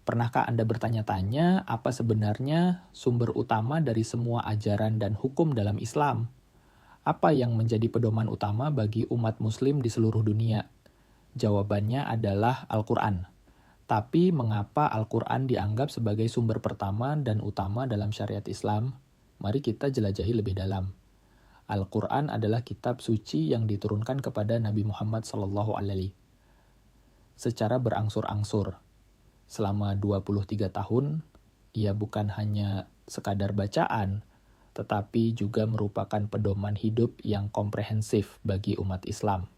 Pernahkah Anda bertanya-tanya apa sebenarnya sumber utama dari semua ajaran dan hukum dalam Islam? Apa yang menjadi pedoman utama bagi umat muslim di seluruh dunia? Jawabannya adalah Al-Quran. Tapi mengapa Al-Quran dianggap sebagai sumber pertama dan utama dalam syariat Islam? Mari kita jelajahi lebih dalam. Al-Quran adalah kitab suci yang diturunkan kepada Nabi Muhammad SAW secara berangsur-angsur. Selama 23 tahun, ia bukan hanya sekadar bacaan, tetapi juga merupakan pedoman hidup yang komprehensif bagi umat Islam.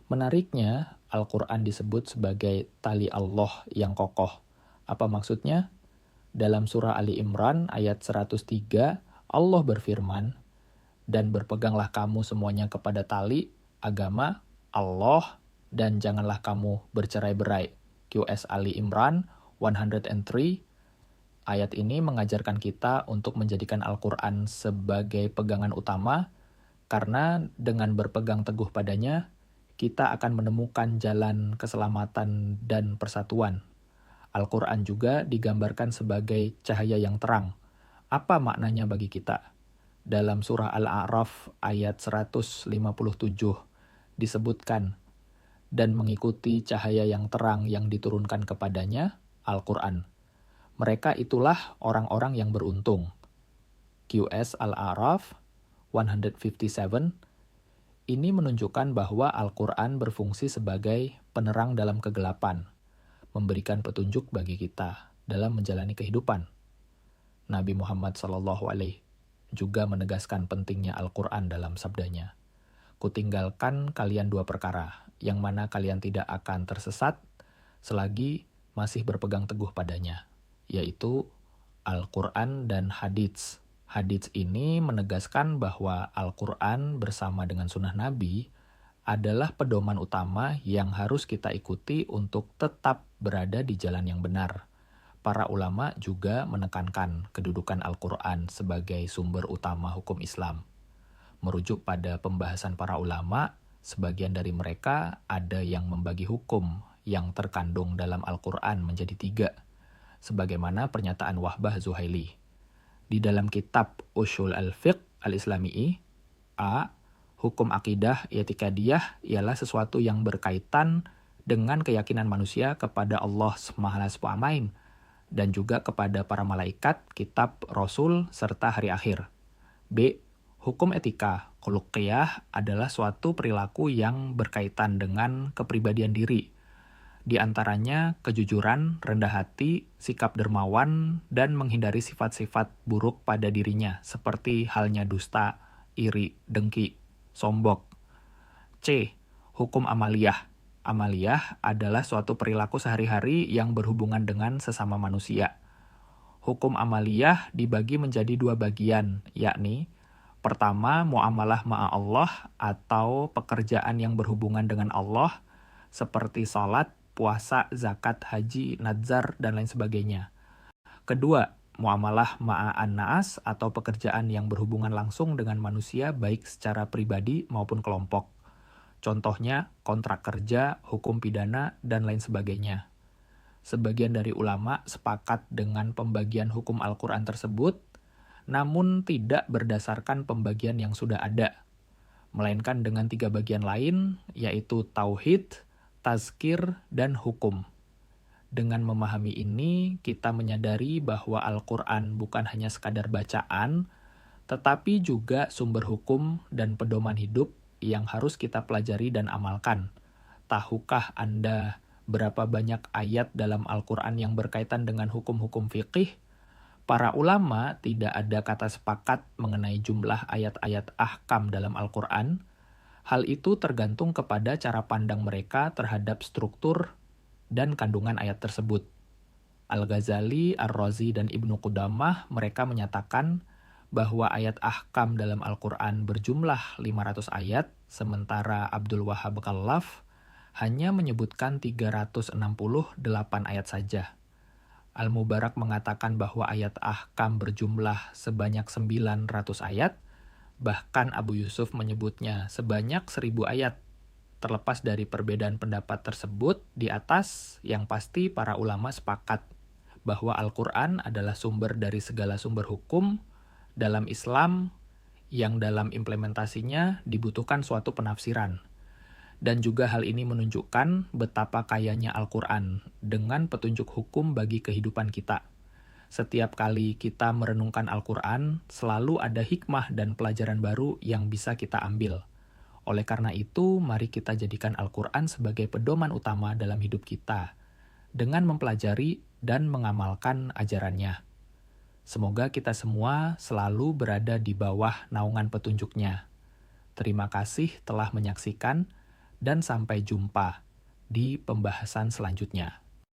Menariknya, Al-Quran disebut sebagai tali Allah yang kokoh. Apa maksudnya? Dalam surah Ali Imran ayat 103, Allah berfirman, "Dan berpeganglah kamu semuanya kepada tali, agama, Allah, dan janganlah kamu bercerai-berai." QS Ali Imran 103. Ayat ini mengajarkan kita untuk menjadikan Al-Quran sebagai pegangan utama, karena dengan berpegang teguh padanya, kita akan menemukan jalan keselamatan dan persatuan. Al-Quran juga digambarkan sebagai cahaya yang terang. Apa maknanya bagi kita? Dalam surah Al-A'raf ayat 157 disebutkan, dan mengikuti cahaya yang terang yang diturunkan kepadanya, Al-Quran. Mereka itulah orang-orang yang beruntung. QS Al-A'raf 157. Ini menunjukkan bahwa Al-Quran berfungsi sebagai penerang dalam kegelapan, memberikan petunjuk bagi kita dalam menjalani kehidupan. Nabi Muhammad SAW juga menegaskan pentingnya Al-Quran dalam sabdanya. Kutinggalkan kalian dua perkara, yang mana kalian tidak akan tersesat selagi masih berpegang teguh padanya, yaitu Al-Quran dan hadits. Hadits ini menegaskan bahwa Al-Quran bersama dengan sunnah Nabi adalah pedoman utama yang harus kita ikuti untuk tetap berada di jalan yang benar. Para ulama juga menekankan kedudukan Al-Quran sebagai sumber utama hukum Islam. Merujuk pada pembahasan para ulama, sebagian dari mereka ada yang membagi hukum yang terkandung dalam Al-Quran menjadi 3, sebagaimana pernyataan Wahbah Zuhaili. Di dalam kitab Ushul al-Fiqh al-Islami'i, A. Hukum akidah i'tiqadiyah ialah sesuatu yang berkaitan dengan keyakinan manusia kepada Allah SWT dan juga kepada para malaikat, kitab, rasul, serta hari akhir. B. Hukum etika khuluqiyah adalah suatu perilaku yang berkaitan dengan kepribadian diri. Di antaranya kejujuran, rendah hati, sikap dermawan, dan menghindari sifat-sifat buruk pada dirinya, seperti halnya dusta, iri, dengki, sombong. C. Hukum amaliyah. Amaliyah adalah suatu perilaku sehari-hari yang berhubungan dengan sesama manusia. Hukum amaliyah dibagi menjadi 2 bagian, yakni pertama, muamalah ma'a Allah atau pekerjaan yang berhubungan dengan Allah, seperti salat, puasa, zakat, haji, nazar, dan lain sebagainya. Kedua, muamalah ma'an naas atau pekerjaan yang berhubungan langsung dengan manusia baik secara pribadi maupun kelompok. Contohnya, kontrak kerja, hukum pidana, dan lain sebagainya. Sebagian dari ulama sepakat dengan pembagian hukum Al-Quran tersebut, namun tidak berdasarkan pembagian yang sudah ada, melainkan dengan 3 bagian lain, yaitu tauhid, tazkir, dan hukum. Dengan memahami ini, kita menyadari bahwa Al-Quran bukan hanya sekadar bacaan, tetapi juga sumber hukum dan pedoman hidup yang harus kita pelajari dan amalkan. Tahukah Anda berapa banyak ayat dalam Al-Quran yang berkaitan dengan hukum-hukum fiqih? Para ulama tidak ada kata sepakat mengenai jumlah ayat-ayat ahkam dalam Al-Quran. Hal itu tergantung kepada cara pandang mereka terhadap struktur dan kandungan ayat tersebut. Al-Ghazali, Ar-Razi, dan Ibnu Qudamah mereka menyatakan bahwa ayat ahkam dalam Al-Quran berjumlah 500 ayat, sementara Abdul Wahhab Khalaf hanya menyebutkan 368 ayat saja. Al-Mubarak mengatakan bahwa ayat ahkam berjumlah sebanyak 900 ayat, bahkan Abu Yusuf menyebutnya sebanyak 1000 ayat. Terlepas dari perbedaan pendapat tersebut di atas, yang pasti para ulama sepakat bahwa Al-Quran adalah sumber dari segala sumber hukum dalam Islam yang dalam implementasinya dibutuhkan suatu penafsiran. Dan juga hal ini menunjukkan betapa kayanya Al-Quran dengan petunjuk hukum bagi kehidupan kita. Setiap kali kita merenungkan Al-Quran, selalu ada hikmah dan pelajaran baru yang bisa kita ambil. Oleh karena itu, mari kita jadikan Al-Quran sebagai pedoman utama dalam hidup kita, dengan mempelajari dan mengamalkan ajarannya. Semoga kita semua selalu berada di bawah naungan petunjuknya. Terima kasih telah menyaksikan, dan sampai jumpa di pembahasan selanjutnya.